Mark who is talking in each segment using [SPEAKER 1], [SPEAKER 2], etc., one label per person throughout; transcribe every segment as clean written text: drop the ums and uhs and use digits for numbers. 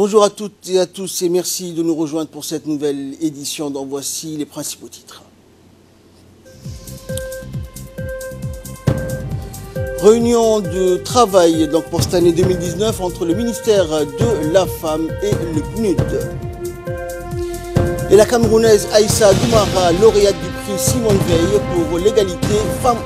[SPEAKER 1] Bonjour à toutes et à tous et merci de nous rejoindre pour cette nouvelle édition dont voici les principaux titres. Réunion de travail donc pour cette année 2019 entre le ministère de la Femme et le PNUD. Et la Camerounaise Aïssa Doumara, lauréate du prix Simone Veil pour l'égalité femmes-hommes.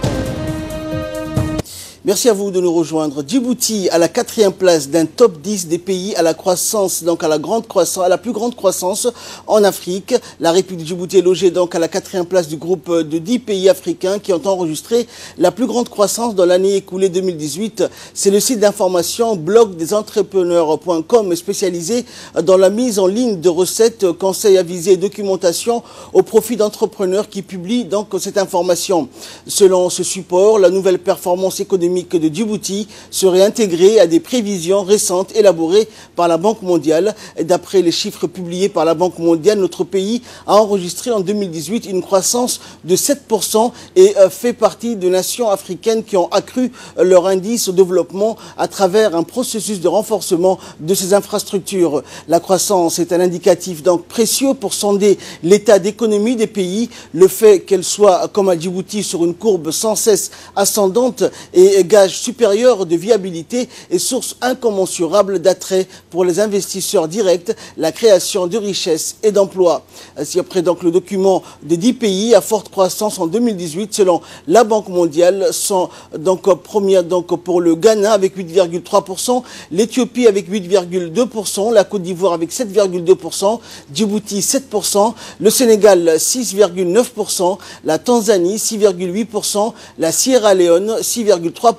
[SPEAKER 1] Merci à vous de nous rejoindre. Djibouti à la 4e place d'un top 10 des pays à la croissance, donc à la plus grande croissance en Afrique. La République de Djibouti est logée donc à la 4e place du groupe de 10 pays africains qui ont enregistré la plus grande croissance dans l'année écoulée 2018. C'est le site d'information blogdesentrepreneurs.com spécialisé dans la mise en ligne de recettes, conseils avisés et documentation au profit d'entrepreneurs qui publient donc cette information. Selon ce support, la nouvelle performance économique de Djibouti serait intégrée à des prévisions récentes élaborées par la Banque mondiale. D'après les chiffres publiés par la Banque mondiale, notre pays a enregistré en 2018 une croissance de 7% et fait partie de nations africaines qui ont accru leur indice au développement à travers un processus de renforcement de ces infrastructures. La croissance est un indicatif donc précieux pour sonder l'état d'économie des pays. Le fait qu'elle soit, comme à Djibouti, sur une courbe sans cesse ascendante et gage supérieur de viabilité et source incommensurable d'attrait pour les investisseurs directs, la création de richesses et d'emplois. Ainsi, après donc le document des 10 pays à forte croissance en 2018, selon la Banque mondiale, sont donc première donc pour le Ghana avec 8,3%, l'Éthiopie avec 8,2%, la Côte d'Ivoire avec 7,2%, Djibouti 7%, le Sénégal 6,9%, la Tanzanie 6,8%, la Sierra Leone 6,3%,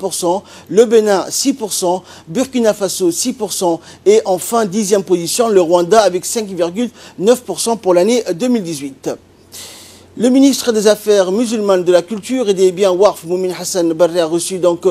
[SPEAKER 1] le Bénin 6%, Burkina Faso 6% et enfin 10e position le Rwanda avec 5,9% pour l'année 2018. Le ministre des Affaires musulmanes, de la Culture et des Biens Warf, Moumin Hassan Barre, a reçu donc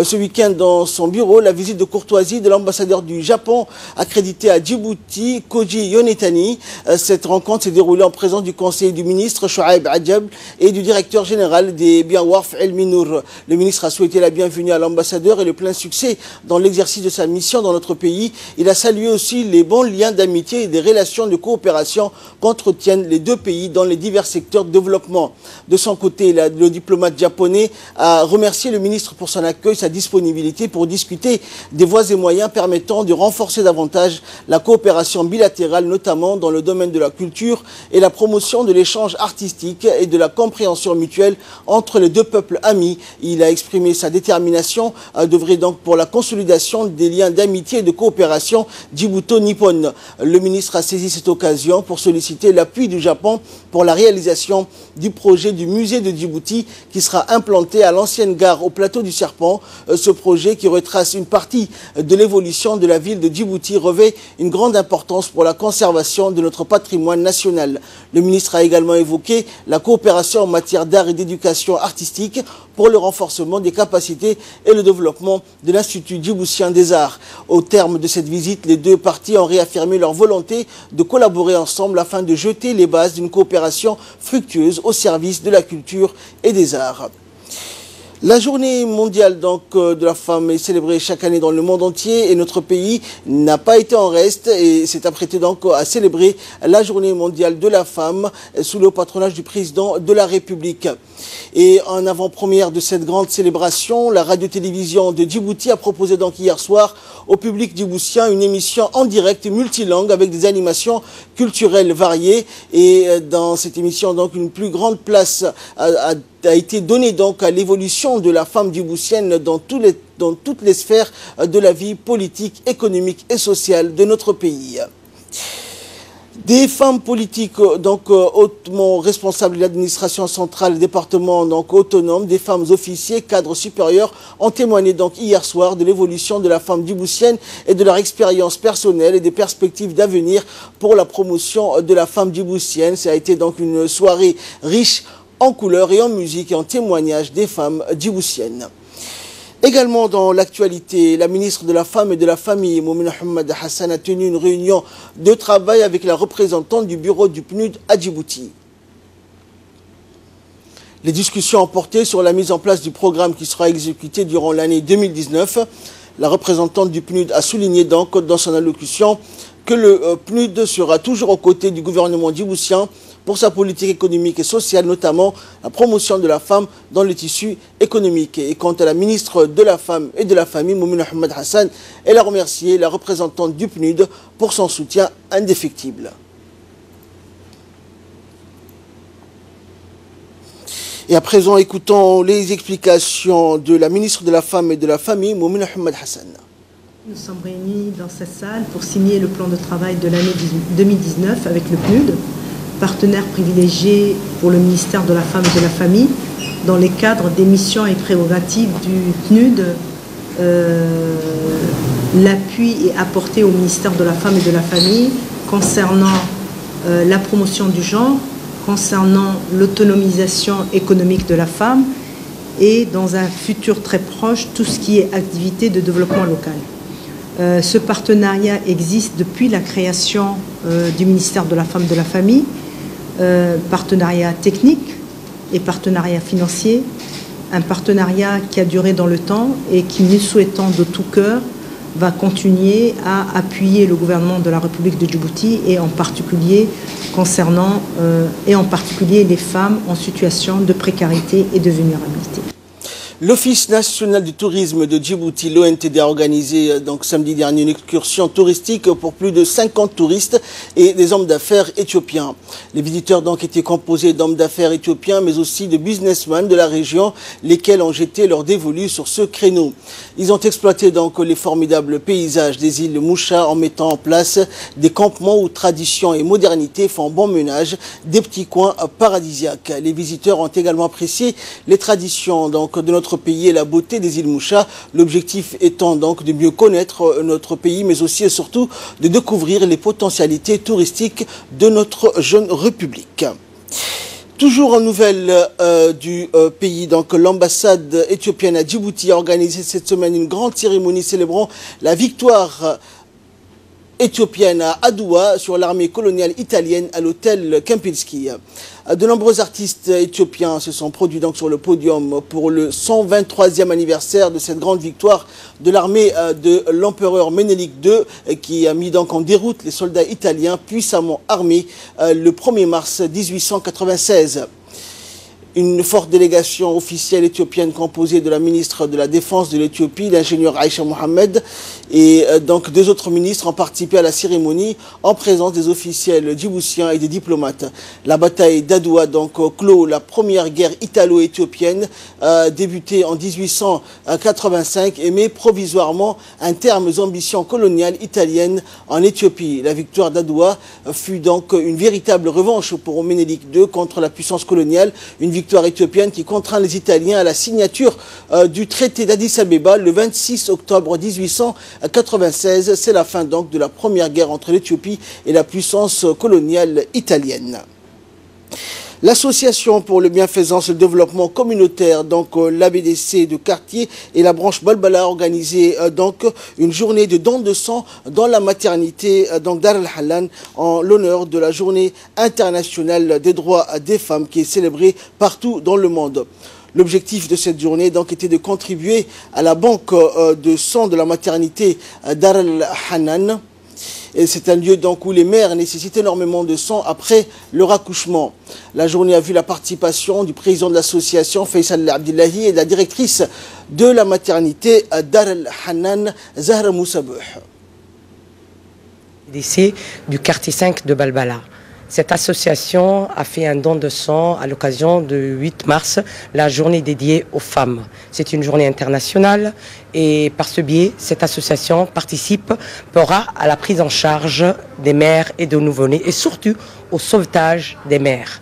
[SPEAKER 1] ce week-end dans son bureau la visite de courtoisie de l'ambassadeur du Japon accrédité à Djibouti, Koji Yonetani. Cette rencontre s'est déroulée en présence du conseiller du ministre Shoaib Adjab et du directeur général des Biens Warf Elmi Nour. Le ministre a souhaité la bienvenue à l'ambassadeur et le plein succès dans l'exercice de sa mission dans notre pays. Il a salué aussi les bons liens d'amitié et des relations de coopération qu'entretiennent les deux pays dans les divers secteurs de développement. De son côté, le diplomate japonais a remercié le ministre pour son accueil, sa disponibilité pour discuter des voies et moyens permettant de renforcer davantage la coopération bilatérale, notamment dans le domaine de la culture et la promotion de l'échange artistique et de la compréhension mutuelle entre les deux peuples amis. Il a exprimé sa détermination à d'œuvrer donc pour la consolidation des liens d'amitié et de coopération djibouto-nippone. Le ministre a saisi cette occasion pour solliciter l'appui du Japon pour la réalisation du projet du musée de Djibouti qui sera implanté à l'ancienne gare au plateau du Serpent. Ce projet qui retrace une partie de l'évolution de la ville de Djibouti revêt une grande importance pour la conservation de notre patrimoine national. Le ministre a également évoqué la coopération en matière d'art et d'éducation artistique pour le renforcement des capacités et le développement de l'Institut djiboutien des arts. Au terme de cette visite, les deux parties ont réaffirmé leur volonté de collaborer ensemble afin de jeter les bases d'une coopération fructueuse au service de la culture et des arts. La journée mondiale de la femme est célébrée chaque année dans le monde entier et notre pays n'a pas été en reste et s'est apprêté donc à célébrer la journée mondiale de la femme sous le patronage du président de la République. Et en avant-première de cette grande célébration, la radio-télévision de Djibouti a proposé donc hier soir au public djiboutien une émission en direct multilangue avec des animations culturelles variées. Et dans cette émission, donc, une plus grande place a été donnée donc à l'évolution de la femme djiboutienne dans toutes les sphères de la vie politique, économique et sociale de notre pays. Des femmes politiques donc hautement responsables de l'administration centrale et département donc autonome, des femmes officiers, cadres supérieurs ont témoigné donc hier soir de l'évolution de la femme djiboutienne et de leur expérience personnelle et des perspectives d'avenir pour la promotion de la femme djiboutienne. Ça a été donc une soirée riche en couleurs et en musique et en témoignages des femmes djiboutiennes. Également dans l'actualité, la ministre de la Femme et de la Famille, Moumin Hassan, a tenu une réunion de travail avec la représentante du bureau du PNUD à Djibouti. Les discussions ont porté sur la mise en place du programme qui sera exécuté durant l'année 2019. La représentante du PNUD a souligné donc dans son allocution que le PNUD sera toujours aux côtés du gouvernement djiboutien pour sa politique économique et sociale, notamment la promotion de la femme dans le tissu économique. Et quant à la ministre de la Femme et de la Famille, Moumina Ahmed Hassan, elle a remercié la représentante du PNUD pour son soutien indéfectible. Et à présent, écoutons les explications de la ministre de la Femme et de la Famille, Moumina Ahmed Hassan.
[SPEAKER 2] Nous sommes réunis dans cette salle pour signer le plan de travail de l'année 2019 avec le PNUD, partenaire privilégié pour le ministère de la Femme et de la Famille, dans les cadres des missions et prérogatives du PNUD. L'appui est apporté au ministère de la Femme et de la Famille concernant la promotion du genre, concernant l'autonomisation économique de la femme et dans un futur très proche, tout ce qui est activité de développement local. Ce partenariat existe depuis la création du ministère de la Femme et de la Famille, partenariat technique et partenariat financier, un partenariat qui a duré dans le temps et qui, nous souhaitons de tout cœur, va continuer à appuyer le gouvernement de la République de Djibouti et en particulier concernant les femmes en situation de précarité et de vulnérabilité.
[SPEAKER 1] L'Office national du tourisme de Djibouti, l'ONTD, a organisé donc samedi dernier une excursion touristique pour plus de 50 touristes et des hommes d'affaires éthiopiens. Les visiteurs donc étaient composés d'hommes d'affaires éthiopiens mais aussi de businessmen de la région, lesquels ont jeté leur dévolu sur ce créneau. Ils ont exploité donc les formidables paysages des îles Moucha en mettant en place des campements où tradition et modernité font bon ménage, des petits coins paradisiaques. Les visiteurs ont également apprécié les traditions donc de notre pays et la beauté des îles Moucha, l'objectif étant donc de mieux connaître notre pays mais aussi et surtout de découvrir les potentialités touristiques de notre jeune république. Toujours en nouvelles du pays, donc l'ambassade éthiopienne à Djibouti a organisé cette semaine une grande cérémonie célébrant la victoire éthiopienne à Adoua sur l'armée coloniale italienne à l'hôtel Kempinski. De nombreux artistes éthiopiens se sont produits donc sur le podium pour le 123e anniversaire de cette grande victoire de l'armée de l'empereur Ménélique II qui a mis donc en déroute les soldats italiens puissamment armés le 1er mars 1896. Une forte délégation officielle éthiopienne composée de la ministre de la Défense de l'Éthiopie, l'ingénieur Aïcha Mohamed, et donc deux autres ministres ont participé à la cérémonie en présence des officiels djiboutiens et des diplomates. La bataille d'Adoua donc clôt la première guerre italo-éthiopienne débutée en 1885 et met provisoirement un terme aux ambitions coloniales italiennes en Éthiopie. La victoire d'Adoua fut donc une véritable revanche pour Ménélique II contre la puissance coloniale, une victoire éthiopienne qui contraint les Italiens à la signature du traité d'Addis Abeba le 26 octobre 1896. C'est la fin donc de la première guerre entre l'Éthiopie et la puissance coloniale italienne. L'Association pour le bienfaisance et le développement communautaire, donc l'ABDC de quartier et la branche Balbala a organisé donc une journée de don de sang dans la maternité donc Dar el-Hanan en l'honneur de la journée internationale des droits des femmes qui est célébrée partout dans le monde. L'objectif de cette journée donc était de contribuer à la banque de sang de la maternité Dar el-Hanan. C'est un lieu donc où les mères nécessitent énormément de sang après leur accouchement. La journée a vu la participation du président de l'association, Faisal Abdillahi, et de la directrice de la maternité Dar el-Hanan, Zahra Moussabouh.
[SPEAKER 3] Lycée du quartier 5 de Balbala. Cette association a fait un don de sang à l'occasion du 8 mars, la journée dédiée aux femmes. C'est une journée internationale et par ce biais, cette association participera à la prise en charge des mères et de nouveau-nés et surtout au sauvetage des mères.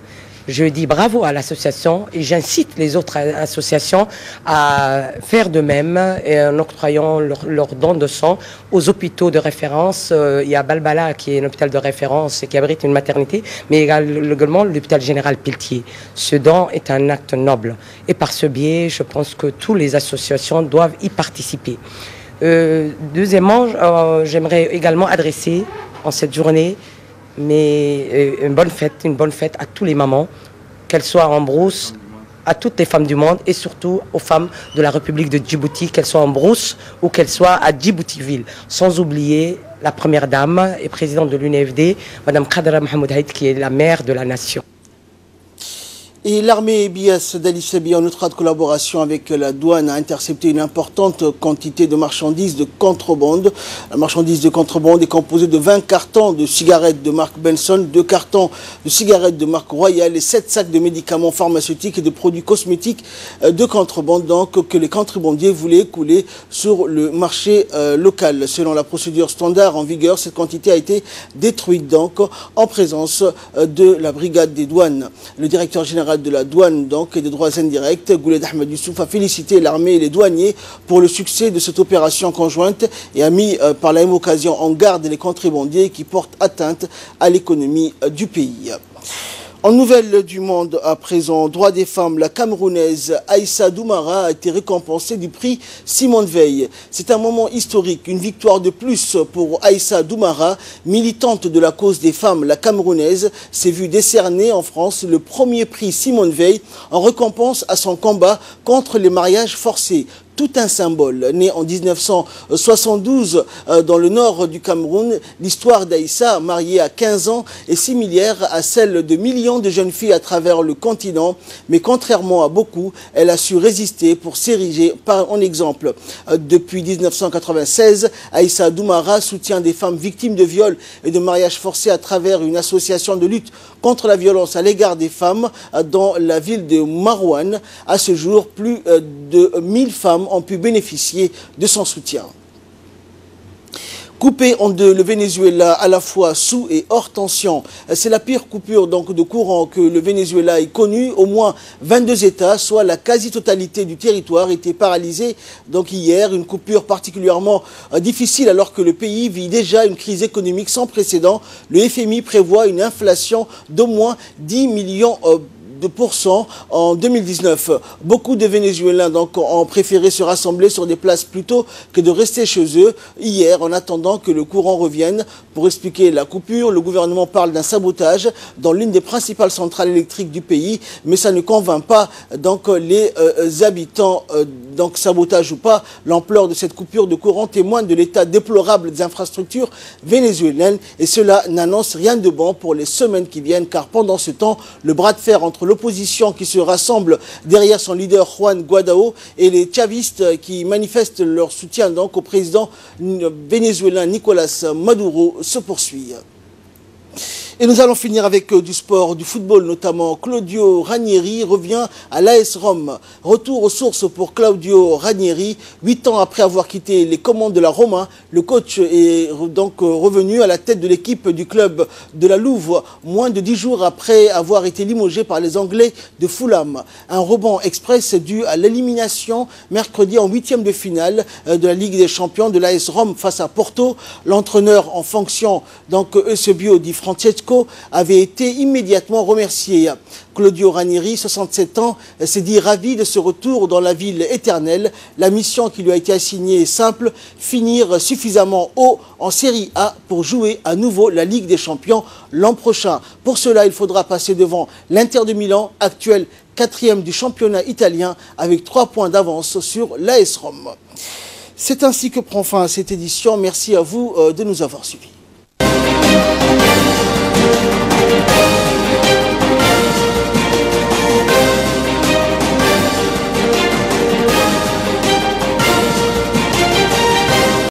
[SPEAKER 3] Je dis bravo à l'association et j'incite les autres associations à faire de même en octroyant leur don de sang aux hôpitaux de référence. Il y a Balbala qui est un hôpital de référence et qui abrite une maternité, mais également l'hôpital général Pelletier. Ce don est un acte noble et par ce biais, je pense que toutes les associations doivent y participer. Deuxièmement, j'aimerais également adresser en cette journée une bonne fête à tous les mamans, qu'elles soient en brousse, à toutes les femmes du monde et surtout aux femmes de la République de Djibouti, qu'elles soient en brousse ou qu'elles soient à Djibouti-Ville, sans oublier la première dame et présidente de l'UNFD, Madame Khadra Mohamed Haït, qui est la mère de la nation.
[SPEAKER 1] Et l'armée BIS d'Ali Sabi, en étroite collaboration avec la douane, a intercepté une importante quantité de marchandises de contrebande. La marchandise de contrebande est composée de 20 cartons de cigarettes de marque Benson, 2 cartons de cigarettes de marque Royal et 7 sacs de médicaments pharmaceutiques et de produits cosmétiques de contrebande, donc que les contrebandiers voulaient couler sur le marché local. Selon la procédure standard en vigueur, cette quantité a été détruite donc en présence de la brigade des douanes. Le directeur général de la douane donc, et des droits indirects, Gouled Ahmed Youssouf, a félicité l'armée et les douaniers pour le succès de cette opération conjointe et a mis par la même occasion en garde les contrebandiers qui portent atteinte à l'économie du pays. En nouvelles du monde à présent, droit des femmes, la Camerounaise Aïssa Doumara a été récompensée du prix Simone Veil. C'est un moment historique, une victoire de plus pour Aïssa Doumara, militante de la cause des femmes. La Camerounaise s'est vue décerner en France le premier prix Simone Veil en récompense à son combat contre les mariages forcés. Tout un symbole. Née en 1972 dans le nord du Cameroun, l'histoire d'Aïssa, mariée à 15 ans, est similaire à celle de millions de jeunes filles à travers le continent. Mais contrairement à beaucoup, elle a su résister pour s'ériger en exemple. Depuis 1996, Aïssa Doumara soutient des femmes victimes de viols et de mariages forcés à travers une association de lutte contre la violence à l'égard des femmes dans la ville de Marouane. À ce jour, plus de 1000 femmes ont pu bénéficier de son soutien. Coupé en deux, le Venezuela à la fois sous et hors tension. C'est la pire coupure donc, de courant que le Venezuela ait connue. Au moins 22 États, soit la quasi-totalité du territoire, étaient paralysés donc, hier. Une coupure particulièrement difficile alors que le pays vit déjà une crise économique sans précédent. Le FMI prévoit une inflation d'au moins 10 millions de % en 2019. Beaucoup de Vénézuéliens donc, ont préféré se rassembler sur des places plutôt que de rester chez eux hier en attendant que le courant revienne. Pour expliquer la coupure, le gouvernement parle d'un sabotage dans l'une des principales centrales électriques du pays, mais ça ne convainc pas donc, les habitants. Donc sabotage ou pas, l'ampleur de cette coupure de courant témoigne de l'état déplorable des infrastructures vénézuéliennes et cela n'annonce rien de bon pour les semaines qui viennent car pendant ce temps, le bras de fer entre l'opposition qui se rassemble derrière son leader Juan Guaidó et les chavistes qui manifestent leur soutien donc au président vénézuélien Nicolás Maduro se poursuit. Et nous allons finir avec du sport, du football notamment. Claudio Ranieri revient à l'AS Rome. Retour aux sources pour Claudio Ranieri. 8 ans après avoir quitté les commandes de la Roma, le coach est donc revenu à la tête de l'équipe du club de la Louve, moins de 10 jours après avoir été limogé par les Anglais de Fulham. Un rebond express dû à l'élimination mercredi en 8e de finale de la Ligue des Champions de l'AS Rome face à Porto. L'entraîneur en fonction, donc Eusebio Di Francesco, avait été immédiatement remercié. Claudio Ranieri, 67 ans, s'est dit ravi de ce retour dans la ville éternelle. La mission qui lui a été assignée est simple, finir suffisamment haut en Série A pour jouer à nouveau la Ligue des Champions l'an prochain. Pour cela, il faudra passer devant l'Inter de Milan, actuel 4e du championnat italien, avec 3 points d'avance sur l'AS Rome. C'est ainsi que prend fin cette édition. Merci à vous de nous avoir suivis.